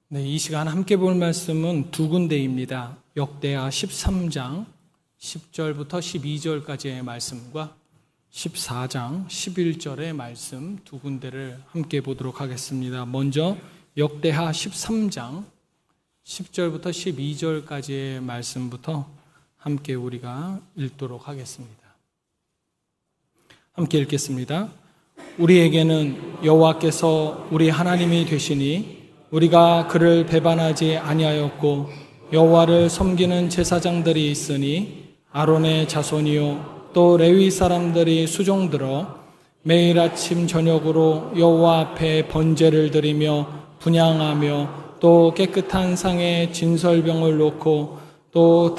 네, 이 시간 함께 볼 말씀은 두 군데입니다. 역대하 13장 10절부터 12절까지의 말씀과 14장 11절의 말씀 두 군데를 함께 보도록 하겠습니다. 먼저 역대하 13장 10절부터 12절까지의 말씀부터 함께 우리가 읽도록 하겠습니다. 함께 읽겠습니다. 우리에게는 여호와께서 우리 하나님이 되시니 우리가 그를 배반하지 아니하였고 여호와를 섬기는 제사장들이 있으니 아론의 자손이요 또 레위 사람들이 수종들어 매일 아침 저녁으로 여호와 앞에 번제를 드리며 분향하며 또 깨끗한 상에 진설병을 놓고 또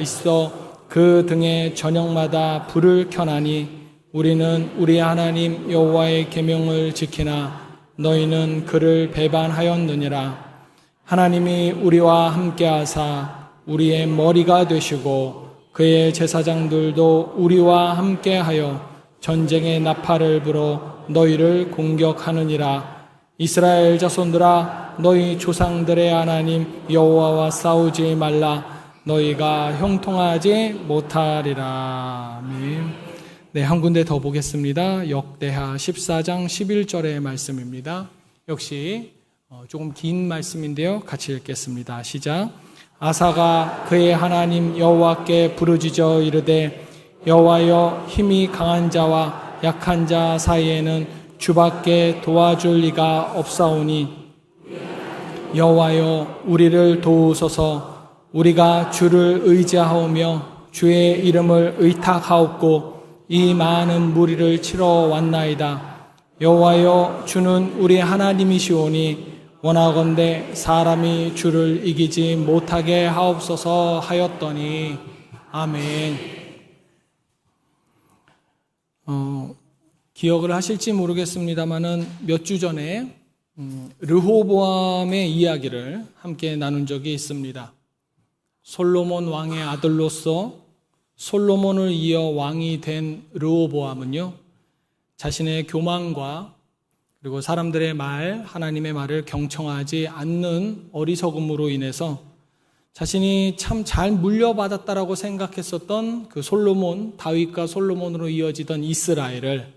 있어 그 등에 저녁마다 불을 켜나니 우리는 우리 하나님 여호와의 계명을 지키나 너희는 그를 배반하였느니라. 하나님이 우리와 함께하사 우리의 머리가 되시고 그의 제사장들도 우리와 함께하여 전쟁의 나팔을 불어 너희를 공격하느니라. 이스라엘 자손들아 너희 조상들의 하나님 여호와와 싸우지 말라. 너희가 형통하지 못하리라. 아멘. 네, 한 군데 더 보겠습니다. 역대하 14장 11절의 말씀입니다. 역시 조금 긴 말씀인데요. 같이 읽겠습니다. 시작. 아사가 그의 하나님 여호와께 부르짖어 이르되 여호와여 힘이 강한 자와 약한 자 사이에는 주밖에 도와줄 리가 없사오니 여호와여 우리를 도우소서. 우리가 주를 의지하오며 주의 이름을 의탁하옵고 이 많은 무리를 치러 왔나이다. 여호와여 주는 우리 하나님이시오니 원하건대 사람이 주를 이기지 못하게 하옵소서 하였더니 아멘. 기억을 하실지 모르겠습니다만은 몇 주 전에 르호보암의 이야기를 함께 나눈 적이 있습니다. 솔로몬 왕의 아들로서 솔로몬을 이어 왕이 된 르호보암은요, 자신의 교만과 그리고 사람들의 말, 하나님의 말을 경청하지 않는 어리석음으로 인해서 자신이 참 잘 물려받았다라고 생각했었던 그 솔로몬, 다윗과 솔로몬으로 이어지던 이스라엘을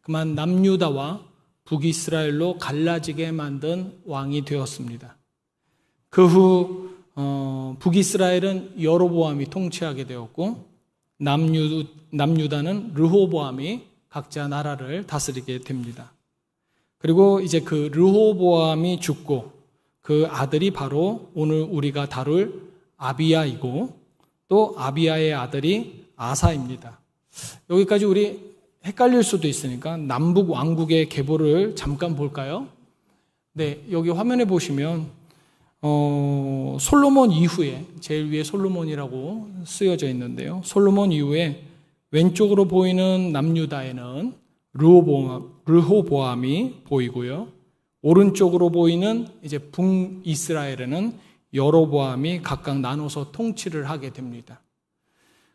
그만 남유다와 북이스라엘로 갈라지게 만든 왕이 되었습니다. 그 후 북이스라엘은 여로보암이 통치하게 되었고 남유다는 르호보암이 각자 나라를 다스리게 됩니다. 그리고 이제 그 르호보암이 죽고 그 아들이 바로 오늘 우리가 다룰 아비야이고 또 아비야의 아들이 아사입니다. 여기까지 우리 헷갈릴 수도 있으니까 남북 왕국의 계보를 잠깐 볼까요? 네, 여기 화면에 보시면 솔로몬 이후에 제일 위에 솔로몬이라고 쓰여져 있는데요. 솔로몬 이후에 왼쪽으로 보이는 남유다에는 르호보암이 보이고요. 오른쪽으로 보이는 이제 북이스라엘에는 여로보암이 각각 나눠서 통치를 하게 됩니다.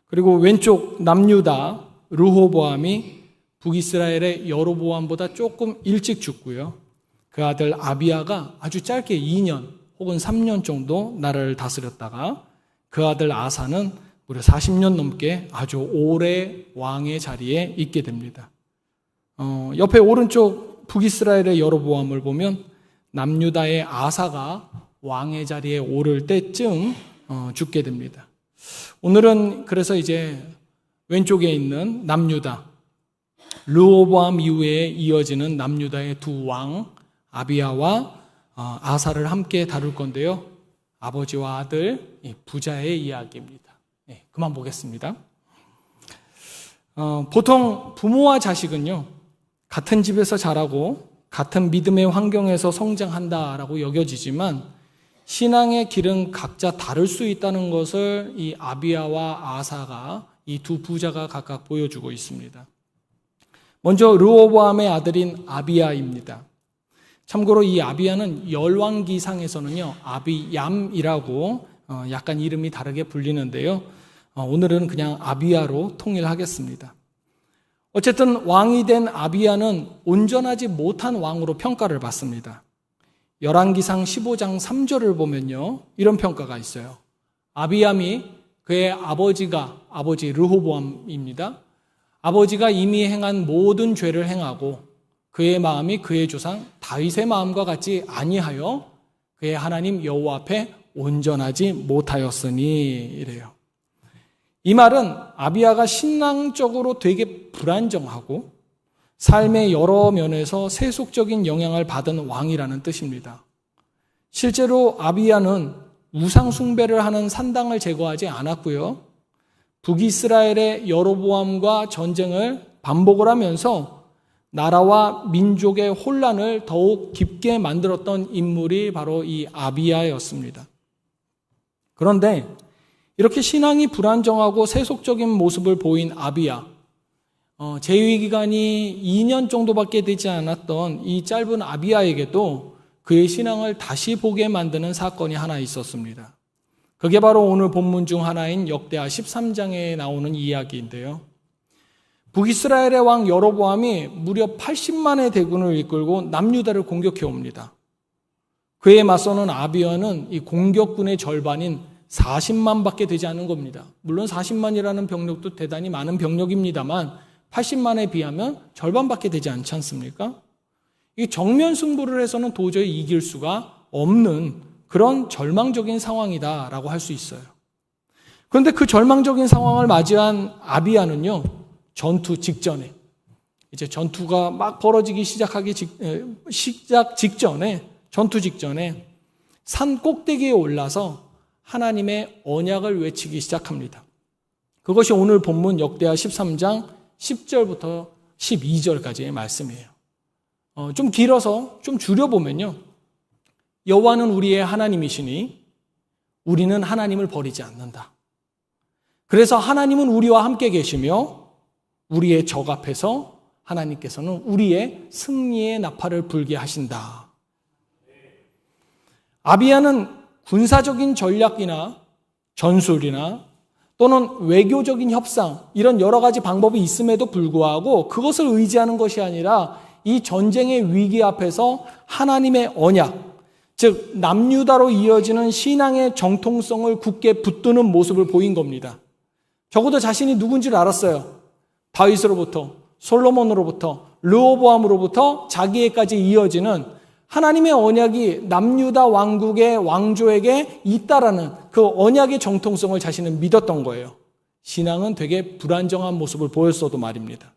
그리고 왼쪽 남유다 르호보암이 북이스라엘의 여로보암보다 조금 일찍 죽고요. 그 아들 아비야가 아주 짧게 2년 혹은 3년 정도 나라를 다스렸다가 그 아들 아사는 무려 40년 넘게 아주 오래 왕의 자리에 있게 됩니다. 옆에 오른쪽 북이스라엘의 여로보암을 보면 남유다의 아사가 왕의 자리에 오를 때쯤 죽게 됩니다. 오늘은 그래서 이제 왼쪽에 있는 남유다, 르호보암 이후에 이어지는 남유다의 두 왕 아비야와 아사를 함께 다룰 건데요. 아버지와 아들, 부자의 이야기입니다. 네, 그만 보겠습니다. 보통 부모와 자식은요, 같은 집에서 자라고 같은 믿음의 환경에서 성장한다라고 여겨지지만 신앙의 길은 각자 다를 수 있다는 것을 이 아비야와 아사가 이 두 부자가 각각 보여주고 있습니다. 먼저 르호보암의 아들인 아비야입니다. 참고로 이 아비야는 열왕기상에서는요, 아비얌이라고 약간 이름이 다르게 불리는데요. 오늘은 그냥 아비야로 통일하겠습니다. 어쨌든 왕이 된 아비야는 온전하지 못한 왕으로 평가를 받습니다. 열왕기상 15장 3절을 보면요, 이런 평가가 있어요. 아비암이 그의 아버지 르호보암입니다. 아버지가 이미 행한 모든 죄를 행하고 그의 마음이 그의 조상 다윗의 마음과 같지 아니하여 그의 하나님 여호와 앞에 온전하지 못하였으니, 이래요. 이 말은 아비야가 신앙적으로 되게 불안정하고 삶의 여러 면에서 세속적인 영향을 받은 왕이라는 뜻입니다. 실제로 아비야는 우상 숭배를 하는 산당을 제거하지 않았고요. 북이스라엘의 여로보암과 전쟁을 반복을 하면서 나라와 민족의 혼란을 더욱 깊게 만들었던 인물이 바로 이 아비야였습니다. 그런데 이렇게 신앙이 불안정하고 세속적인 모습을 보인 아비야, 재위기간이 2년 정도밖에 되지 않았던 이 짧은 아비야에게도 그의 신앙을 다시 보게 만드는 사건이 하나 있었습니다. 그게 바로 오늘 본문 중 하나인 역대하 13장에 나오는 이야기인데요. 북이스라엘의 왕 여로보암이 무려 80만의 대군을 이끌고 남유다를 공격해 옵니다. 그에 맞서는 아비야는 이 공격군의 절반인 40만밖에 되지 않은 겁니다. 물론 40만이라는 병력도 대단히 많은 병력입니다만 80만에 비하면 절반밖에 되지 않지 않습니까? 이 정면 승부를 해서는 도저히 이길 수가 없는 그런 절망적인 상황이다라고 할 수 있어요. 그런데 그 절망적인 상황을 맞이한 아비야는요, 전투 직전에, 이제 전투가 막 벌어지기 전투 직전에 산 꼭대기에 올라서 하나님의 언약을 외치기 시작합니다. 그것이 오늘 본문 역대하 13장 10절부터 12절까지의 말씀이에요. 좀 길어서 좀 줄여보면요, 여호와는 우리의 하나님이시니 우리는 하나님을 버리지 않는다. 그래서 하나님은 우리와 함께 계시며 우리의 적 앞에서 하나님께서는 우리의 승리의 나팔을 불게 하신다. 아비야는 군사적인 전략이나 전술이나 또는 외교적인 협상, 이런 여러 가지 방법이 있음에도 불구하고 그것을 의지하는 것이 아니라 이 전쟁의 위기 앞에서 하나님의 언약, 즉 남유다로 이어지는 신앙의 정통성을 굳게 붙드는 모습을 보인 겁니다. 적어도 자신이 누군지를 알았어요. 다윗으로부터, 솔로몬으로부터, 르호보암으로부터 자기에까지 이어지는 하나님의 언약이 남유다 왕국의 왕조에게 있다라는 그 언약의 정통성을 자신은 믿었던 거예요. 신앙은 되게 불안정한 모습을 보였어도 말입니다.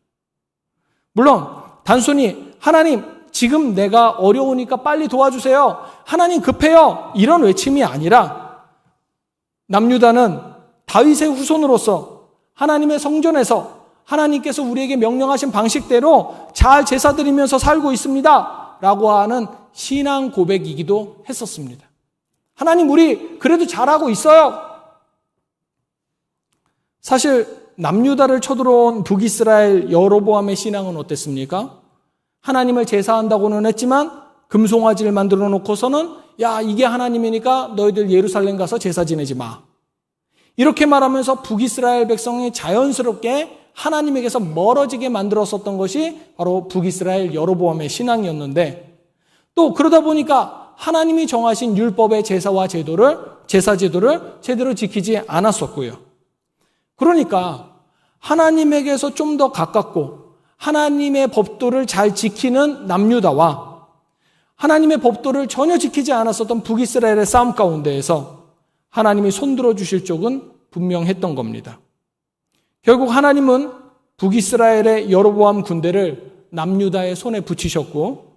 물론 단순히 하나님, 지금 내가 어려우니까 빨리 도와주세요, 하나님 급해요, 이런 외침이 아니라 남유다는 다윗의 후손으로서 하나님의 성전에서 하나님께서 우리에게 명령하신 방식대로 잘 제사 드리면서 살고 있습니다 라고 하는 신앙 고백이기도 했었습니다. 하나님, 우리 그래도 잘하고 있어요. 사실 남유다를 쳐들어온 북이스라엘 여로보암의 신앙은 어땠습니까? 하나님을 제사한다고는 했지만 금송아지를 만들어 놓고서는 야, 이게 하나님이니까 너희들 예루살렘 가서 제사 지내지 마, 이렇게 말하면서 북이스라엘 백성이 자연스럽게 하나님에게서 멀어지게 만들었었던 것이 바로 북이스라엘 여로보암의 신앙이었는데, 또 그러다 보니까 하나님이 정하신 율법의 제사 제도를 제대로 지키지 않았었고요. 그러니까 하나님에게서 좀 더 가깝고 하나님의 법도를 잘 지키는 남유다와 하나님의 법도를 전혀 지키지 않았었던 북이스라엘의 싸움 가운데에서 하나님이 손들어 주실 쪽은 분명했던 겁니다. 결국 하나님은 북이스라엘의 여로보암 군대를 남유다의 손에 붙이셨고,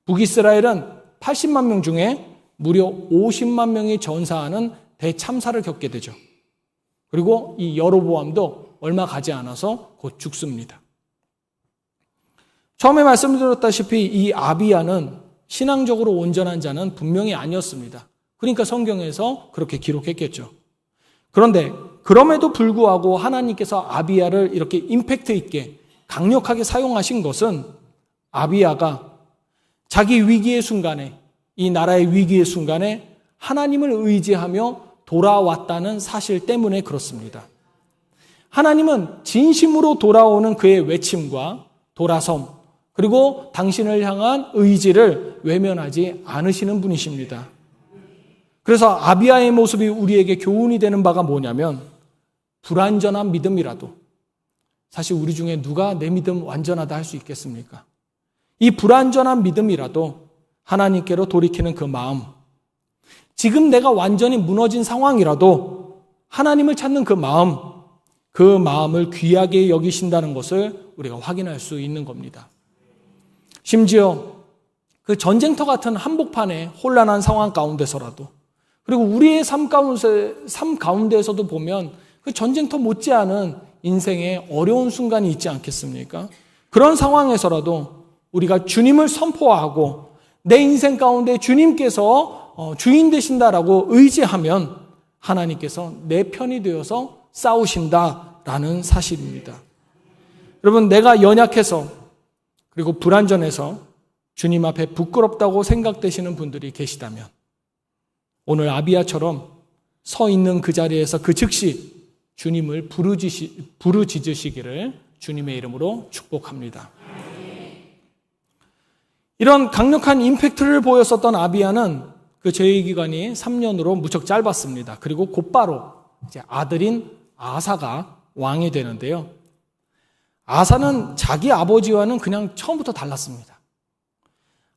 북이스라엘은 80만 명 중에 무려 50만 명이 전사하는 대참사를 겪게 되죠. 그리고 이 여로보암도 얼마 가지 않아서 곧 죽습니다. 처음에 말씀드렸다시피 이 아비야는 신앙적으로 온전한 자는 분명히 아니었습니다. 그러니까 성경에서 그렇게 기록했겠죠. 그런데 그럼에도 불구하고 하나님께서 아비야를 이렇게 임팩트 있게 강력하게 사용하신 것은 아비야가 자기 위기의 순간에, 이 나라의 위기의 순간에 하나님을 의지하며 돌아왔다는 사실 때문에 그렇습니다. 하나님은 진심으로 돌아오는 그의 외침과 돌아섬, 그리고 당신을 향한 의지를 외면하지 않으시는 분이십니다. 그래서 아비야의 모습이 우리에게 교훈이 되는 바가 뭐냐면, 불완전한 믿음이라도, 사실 우리 중에 누가 내 믿음 완전하다 할 수 있겠습니까? 이 불완전한 믿음이라도 하나님께로 돌이키는 그 마음, 지금 내가 완전히 무너진 상황이라도 하나님을 찾는 그 마음을 귀하게 여기신다는 것을 우리가 확인할 수 있는 겁니다. 심지어 그 전쟁터 같은 한복판의 혼란한 상황 가운데서라도, 그리고 우리의 삶 가운데에서도 보면 그 전쟁터 못지않은 인생의 어려운 순간이 있지 않겠습니까? 그런 상황에서라도 우리가 주님을 선포하고 내 인생 가운데 주님께서 주인 되신다라고 의지하면 하나님께서 내 편이 되어서 싸우신다라는 사실입니다. 여러분, 내가 연약해서 그리고 불완전해서 주님 앞에 부끄럽다고 생각되시는 분들이 계시다면 오늘 아비야처럼 서 있는 그 자리에서 그 즉시 주님을 부르짖으시기를 주님의 이름으로 축복합니다. 이런 강력한 임팩트를 보였었던 아비야는 그 제위 기간이 3년으로 무척 짧았습니다. 그리고 곧바로 이제 아들인 아사가 왕이 되는데요. 아사는 자기 아버지와는 그냥 처음부터 달랐습니다.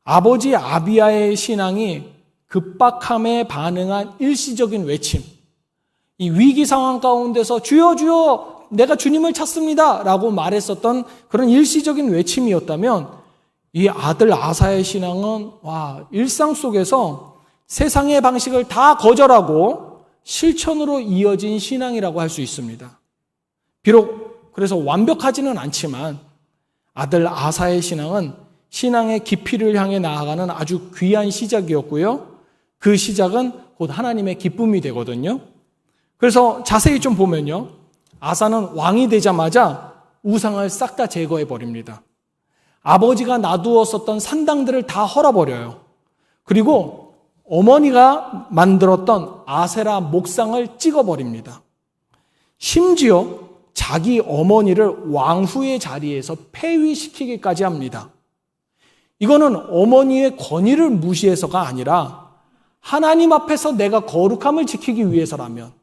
아버지 아비야의 신앙이 급박함에 반응한 일시적인 외침, 이 위기 상황 가운데서 주여 주여 내가 주님을 찾습니다 라고 말했었던 그런 일시적인 외침이었다면, 이 아들 아사의 신앙은 일상 속에서 세상의 방식을 다 거절하고 실천으로 이어진 신앙이라고 할 수 있습니다. 비록 그래서 완벽하지는 않지만 아들 아사의 신앙은 신앙의 깊이를 향해 나아가는 아주 귀한 시작이었고요. 그 시작은 곧 하나님의 기쁨이 되거든요. 그래서 자세히 좀 보면요, 아사는 왕이 되자마자 우상을 싹 다 제거해 버립니다. 아버지가 놔두었었던 산당들을 다 헐어버려요. 그리고 어머니가 만들었던 아세라 목상을 찍어버립니다. 심지어 자기 어머니를 왕후의 자리에서 폐위시키기까지 합니다. 이거는 어머니의 권위를 무시해서가 아니라 하나님 앞에서 내가 거룩함을 지키기 위해서라면,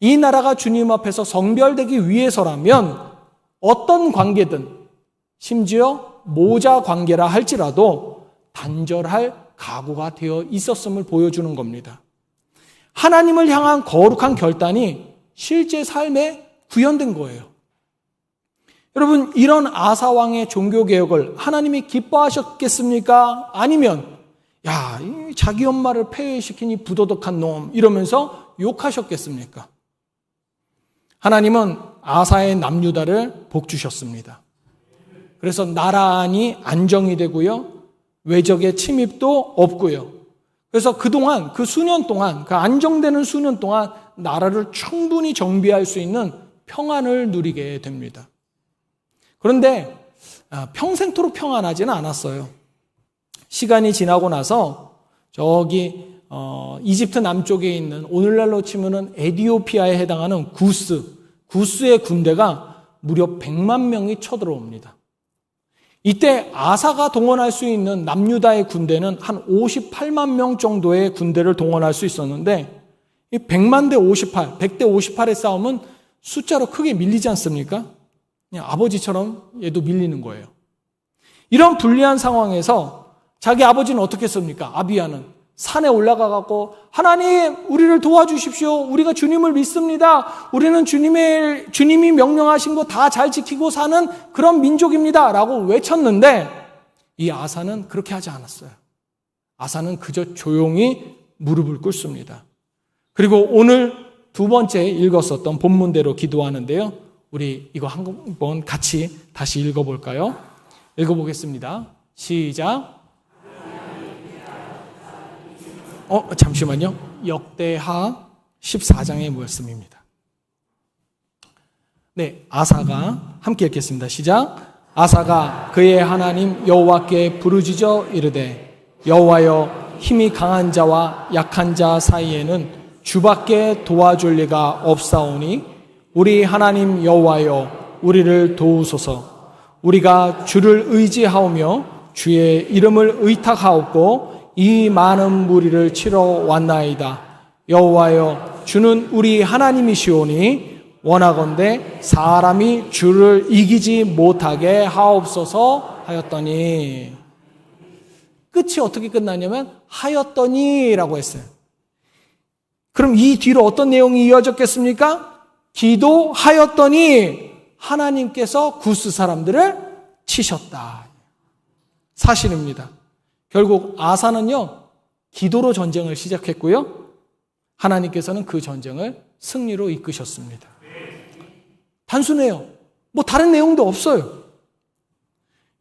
이 나라가 주님 앞에서 성별되기 위해서라면 어떤 관계든, 심지어 모자 관계라 할지라도 단절할 각오가 되어 있었음을 보여주는 겁니다. 하나님을 향한 거룩한 결단이 실제 삶에 구현된 거예요. 여러분, 이런 아사 왕의 종교개혁을 하나님이 기뻐하셨겠습니까? 아니면 자기 엄마를 폐위시키니 부도덕한 놈 이러면서 욕하셨겠습니까? 하나님은 아사의 남유다를 복주셨습니다. 그래서 나란히 안정이 되고요, 외적의 침입도 없고요. 그래서 그동안 그 수년 동안, 그 안정되는 수년 동안 나라를 충분히 정비할 수 있는 평안을 누리게 됩니다. 그런데 평생토록 평안하지는 않았어요. 시간이 지나고 나서 저기 이집트 남쪽에 있는, 오늘날로 치면은 에티오피아에 해당하는 구스의 군대가 무려 100만 명이 쳐들어옵니다. 이때 아사가 동원할 수 있는 남유다의 군대는 한 58만 명 정도의 군대를 동원할 수 있었는데, 이 100만 대 58, 100대 58의 싸움은 숫자로 크게 밀리지 않습니까? 그냥 아버지처럼 얘도 밀리는 거예요. 이런 불리한 상황에서 자기 아버지는 어떻게 했습니까? 아비야는 산에 올라가갖고 하나님 우리를 도와주십시오. 우리가 주님을 믿습니다. 우리는 주님이 명령하신 거 다 잘 지키고 사는 그런 민족입니다 라고 외쳤는데, 이 아사는 그렇게 하지 않았어요. 아사는 그저 조용히 무릎을 꿇습니다. 그리고 오늘 두 번째 읽었었던 본문대로 기도하는데요, 우리 이거 한번 같이 다시 읽어볼까요? 읽어보겠습니다. 시작. 잠시만요. 역대하 14장의 말씀입니다. 네, 아사가 함께 읽겠습니다. 시작. 아사가 그의 하나님 여호와께 부르짖어 이르되, 여호와여, 힘이 강한 자와 약한 자 사이에는 주밖에 도와줄 리가 없사오니 우리 하나님 여호와여, 우리를 도우소서. 우리가 주를 의지하오며 주의 이름을 의탁하옵고 이 많은 무리를 치러 왔나이다. 여호와여, 주는 우리 하나님이시오니 원하건대 사람이 주를 이기지 못하게 하옵소서 하였더니, 끝이 어떻게 끝나냐면 하였더니라고 했어요. 그럼 이 뒤로 어떤 내용이 이어졌겠습니까? 기도하였더니 하나님께서 구스 사람들을 치셨다. 사실입니다. 결국 아사는요, 기도로 전쟁을 시작했고요, 하나님께서는 그 전쟁을 승리로 이끄셨습니다. 단순해요. 뭐 다른 내용도 없어요.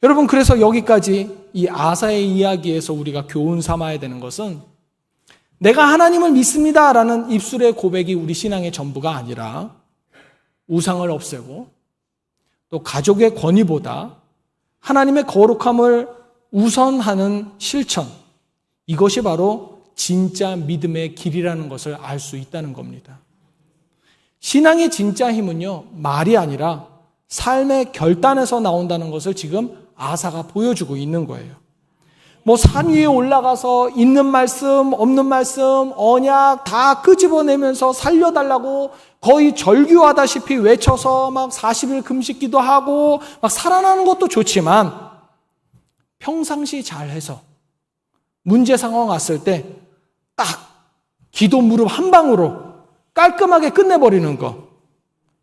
여러분, 그래서 여기까지 이 아사의 이야기에서 우리가 교훈 삼아야 되는 것은, 내가 하나님을 믿습니다 라는 입술의 고백이 우리 신앙의 전부가 아니라 우상을 없애고 또 가족의 권위보다 하나님의 거룩함을 우선하는 실천, 이것이 바로 진짜 믿음의 길이라는 것을 알 수 있다는 겁니다. 신앙의 진짜 힘은요, 말이 아니라 삶의 결단에서 나온다는 것을 지금 아사가 보여주고 있는 거예요. 뭐 산 위에 올라가서 있는 말씀, 없는 말씀, 언약 다 끄집어내면서 살려달라고 거의 절규하다시피 외쳐서 막 40일 금식기도 하고 막 살아나는 것도 좋지만, 평상시 잘해서 문제 상황 왔을 때 딱 기도 무릎 한 방으로 깔끔하게 끝내버리는 거,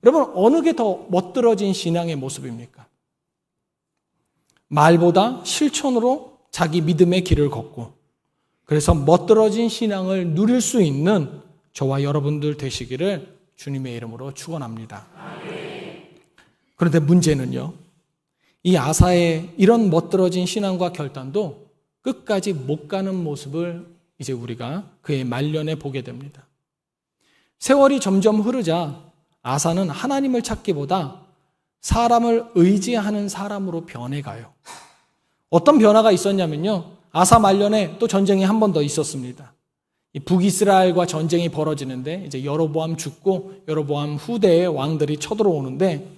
여러분 어느 게 더 멋들어진 신앙의 모습입니까? 말보다 실천으로 자기 믿음의 길을 걷고, 그래서 멋들어진 신앙을 누릴 수 있는 저와 여러분들 되시기를 주님의 이름으로 축원합니다. 그런데 문제는요, 이 아사의 이런 멋들어진 신앙과 결단도 끝까지 못 가는 모습을 이제 우리가 그의 말년에 보게 됩니다. 세월이 점점 흐르자 아사는 하나님을 찾기보다 사람을 의지하는 사람으로 변해가요. 어떤 변화가 있었냐면요, 아사 말년에 또 전쟁이 한 번 더 있었습니다. 이 북이스라엘과 전쟁이 벌어지는데, 이제 여로보암 죽고 여로보암 후대의 왕들이 쳐들어오는데,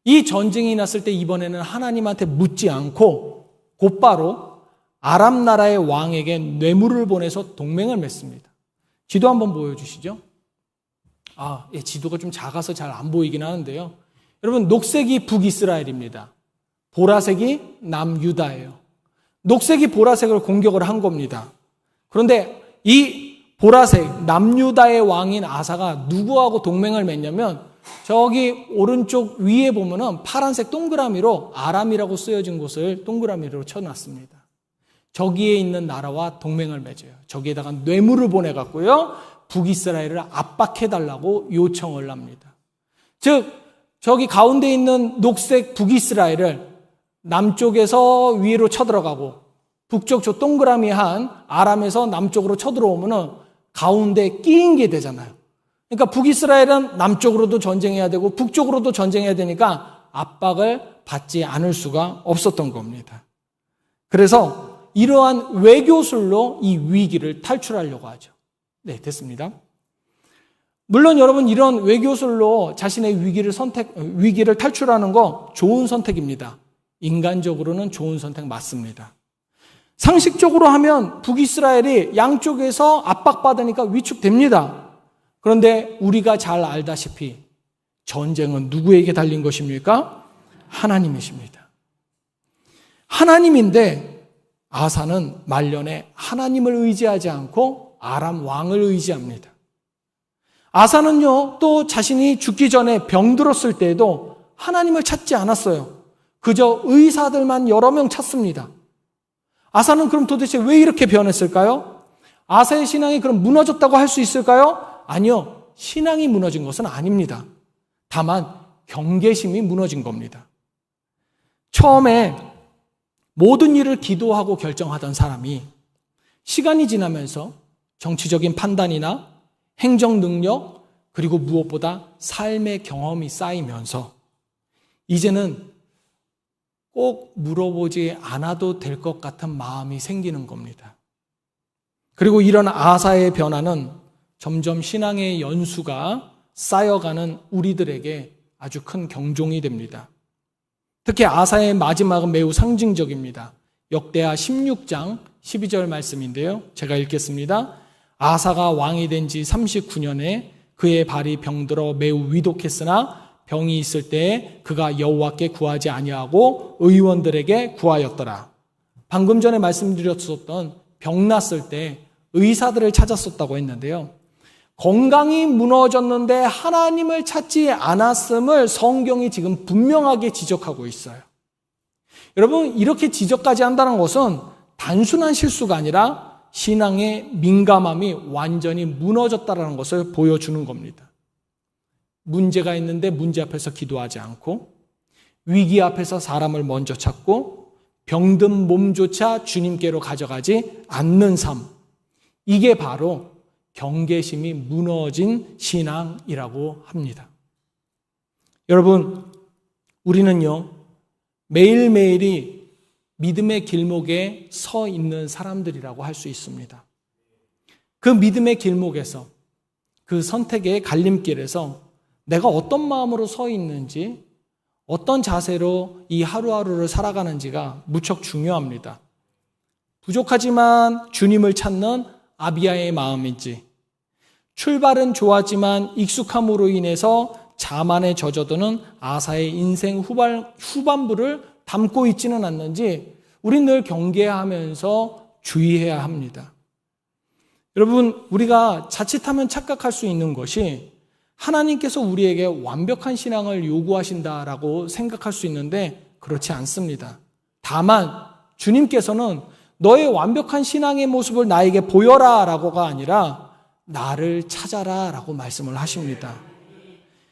이 전쟁이 났을 때 이번에는 하나님한테 묻지 않고 곧바로 아람 나라의 왕에게 뇌물을 보내서 동맹을 맺습니다. 지도 한번 보여주시죠. 지도가 좀 작아서 잘 안 보이긴 하는데요. 여러분, 녹색이 북이스라엘입니다. 보라색이 남유다예요. 녹색이 보라색을 공격을 한 겁니다. 그런데 이 보라색 남유다의 왕인 아사가 누구하고 동맹을 맺냐면, 저기 오른쪽 위에 보면은 파란색 동그라미로 아람이라고 쓰여진 곳을 동그라미로 쳐놨습니다. 저기에 있는 나라와 동맹을 맺어요. 저기에다가 뇌물을 보내갖고요, 북이스라엘을 압박해달라고 요청을 합니다. 즉, 저기 가운데 있는 녹색 북이스라엘을 남쪽에서 위로 쳐들어가고, 북쪽 저 동그라미 한 아람에서 남쪽으로 쳐들어오면은 가운데 끼인 게 되잖아요. 그러니까 북이스라엘은 남쪽으로도 전쟁해야 되고 북쪽으로도 전쟁해야 되니까 압박을 받지 않을 수가 없었던 겁니다. 그래서 이러한 외교술로 이 위기를 탈출하려고 하죠. 네, 됐습니다. 물론 여러분, 이런 외교술로 자신의 위기를 탈출하는 거 좋은 선택입니다. 인간적으로는 좋은 선택 맞습니다. 상식적으로 하면 북이스라엘이 양쪽에서 압박받으니까 위축됩니다. 그런데 우리가 잘 알다시피 전쟁은 누구에게 달린 것입니까? 하나님이십니다. 하나님인데 아사는 말년에 하나님을 의지하지 않고 아람 왕을 의지합니다. 아사는요, 또 자신이 죽기 전에 병들었을 때에도 하나님을 찾지 않았어요. 그저 의사들만 여러 명 찾습니다. 아사는 그럼 도대체 왜 이렇게 변했을까요? 아사의 신앙이 그럼 무너졌다고 할 수 있을까요? 아니요, 신앙이 무너진 것은 아닙니다. 다만 경계심이 무너진 겁니다. 처음에 모든 일을 기도하고 결정하던 사람이 시간이 지나면서 정치적인 판단이나 행정 능력, 그리고 무엇보다 삶의 경험이 쌓이면서 이제는 꼭 물어보지 않아도 될 것 같은 마음이 생기는 겁니다. 그리고 이런 아사의 변화는 점점 신앙의 연수가 쌓여가는 우리들에게 아주 큰 경종이 됩니다. 특히 아사의 마지막은 매우 상징적입니다. 역대하 16장 12절 말씀인데요. 제가 읽겠습니다. 아사가 왕이 된 지 39년에 그의 발이 병들어 매우 위독했으나 병이 있을 때에 그가 여호와께 구하지 아니하고 의원들에게 구하였더라. 방금 전에 말씀드렸었던 병났을 때 의사들을 찾았었다고 했는데요. 건강이 무너졌는데 하나님을 찾지 않았음을 성경이 지금 분명하게 지적하고 있어요. 여러분, 이렇게 지적까지 한다는 것은 단순한 실수가 아니라 신앙의 민감함이 완전히 무너졌다는 것을 보여주는 겁니다. 문제가 있는데 문제 앞에서 기도하지 않고, 위기 앞에서 사람을 먼저 찾고, 병든 몸조차 주님께로 가져가지 않는 삶, 이게 바로 경계심이 무너진 신앙이라고 합니다. 여러분, 우리는요, 매일매일이 믿음의 길목에 서 있는 사람들이라고 할 수 있습니다. 그 믿음의 길목에서, 그 선택의 갈림길에서 내가 어떤 마음으로 서 있는지, 어떤 자세로 이 하루하루를 살아가는지가 무척 중요합니다. 부족하지만 주님을 찾는 아비야의 마음인지, 출발은 좋았지만 익숙함으로 인해서 자만에 젖어드는 아사의 인생 후반부를 담고 있지는 않는지 우린 늘 경계하면서 주의해야 합니다. 여러분, 우리가 자칫하면 착각할 수 있는 것이 하나님께서 우리에게 완벽한 신앙을 요구하신다라고 생각할 수 있는데 그렇지 않습니다. 다만 주님께서는 너의 완벽한 신앙의 모습을 나에게 보여라 라고가 아니라 나를 찾아라 라고 말씀을 하십니다.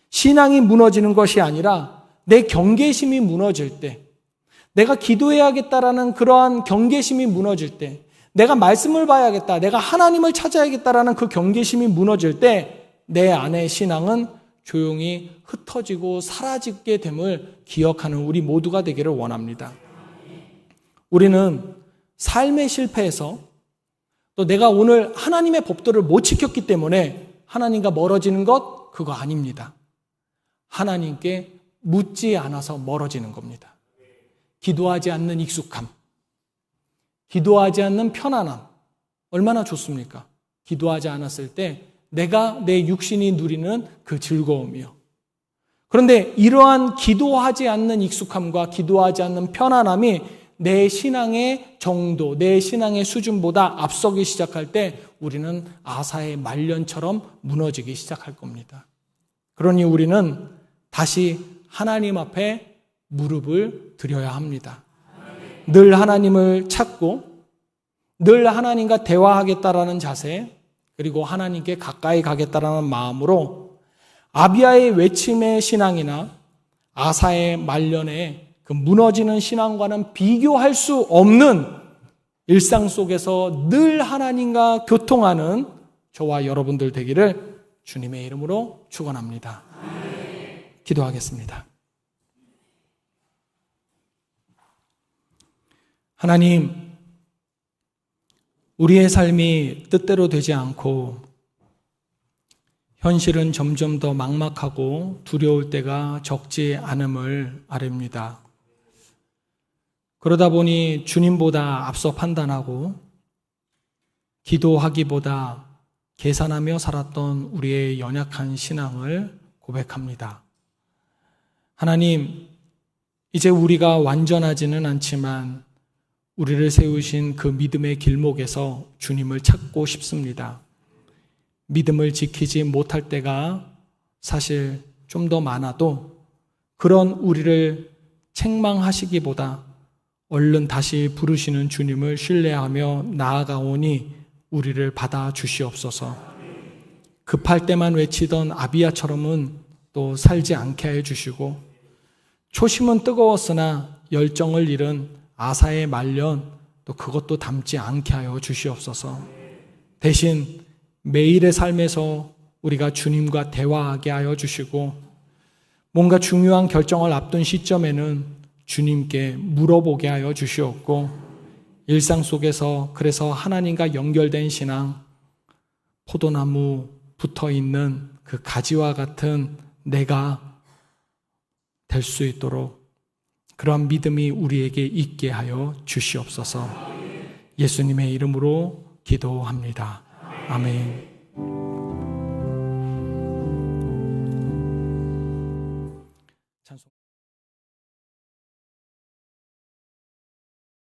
신앙이 무너지는 것이 아니라 내 경계심이 무너질 때, 내가 기도해야겠다라는 그러한 경계심이 무너질 때, 내가 말씀을 봐야겠다, 내가 하나님을 찾아야겠다라는 그 경계심이 무너질 때 내 안의 신앙은 조용히 흩어지고 사라지게 됨을 기억하는 우리 모두가 되기를 원합니다. 우리는 삶의 실패에서 또 내가 오늘 하나님의 법도를 못 지켰기 때문에 하나님과 멀어지는 것, 그거 아닙니다. 하나님께 묻지 않아서 멀어지는 겁니다. 기도하지 않는 익숙함, 기도하지 않는 편안함, 얼마나 좋습니까? 기도하지 않았을 때 내가 내 육신이 누리는 그 즐거움이요. 그런데 이러한 기도하지 않는 익숙함과 기도하지 않는 편안함이 내 신앙의 정도, 내 신앙의 수준보다 앞서기 시작할 때 우리는 아사의 말년처럼 무너지기 시작할 겁니다. 그러니 우리는 다시 하나님 앞에 무릎을 드려야 합니다. 늘 하나님을 찾고 늘 하나님과 대화하겠다라는 자세, 그리고 하나님께 가까이 가겠다라는 마음으로 아비야의 외침의 신앙이나 아사의 말년의 그 무너지는 신앙과는 비교할 수 없는 일상 속에서 늘 하나님과 교통하는 저와 여러분들 되기를 주님의 이름으로 축원합니다. 기도하겠습니다. 하나님, 우리의 삶이 뜻대로 되지 않고 현실은 점점 더 막막하고 두려울 때가 적지 않음을 아렵니다. 그러다 보니 주님보다 앞서 판단하고 기도하기보다 계산하며 살았던 우리의 연약한 신앙을 고백합니다. 하나님, 이제 우리가 완전하지는 않지만 우리를 세우신 그 믿음의 길목에서 주님을 찾고 싶습니다. 믿음을 지키지 못할 때가 사실 좀 더 많아도 그런 우리를 책망하시기보다 얼른 다시 부르시는 주님을 신뢰하며 나아가오니 우리를 받아주시옵소서. 급할 때만 외치던 아비야처럼은 또 살지 않게 해주시고 초심은 뜨거웠으나 열정을 잃은 아사의 말년 또 그것도 담지 않게 하여 주시옵소서. 대신 매일의 삶에서 우리가 주님과 대화하게 하여 주시고 뭔가 중요한 결정을 앞둔 시점에는 주님께 물어보게 하여 주시옵고 일상 속에서 그래서 하나님과 연결된 신앙, 포도나무 붙어있는 그 가지와 같은 내가 될 수 있도록 그러한 믿음이 우리에게 있게 하여 주시옵소서. 예수님의 이름으로 기도합니다. 아멘.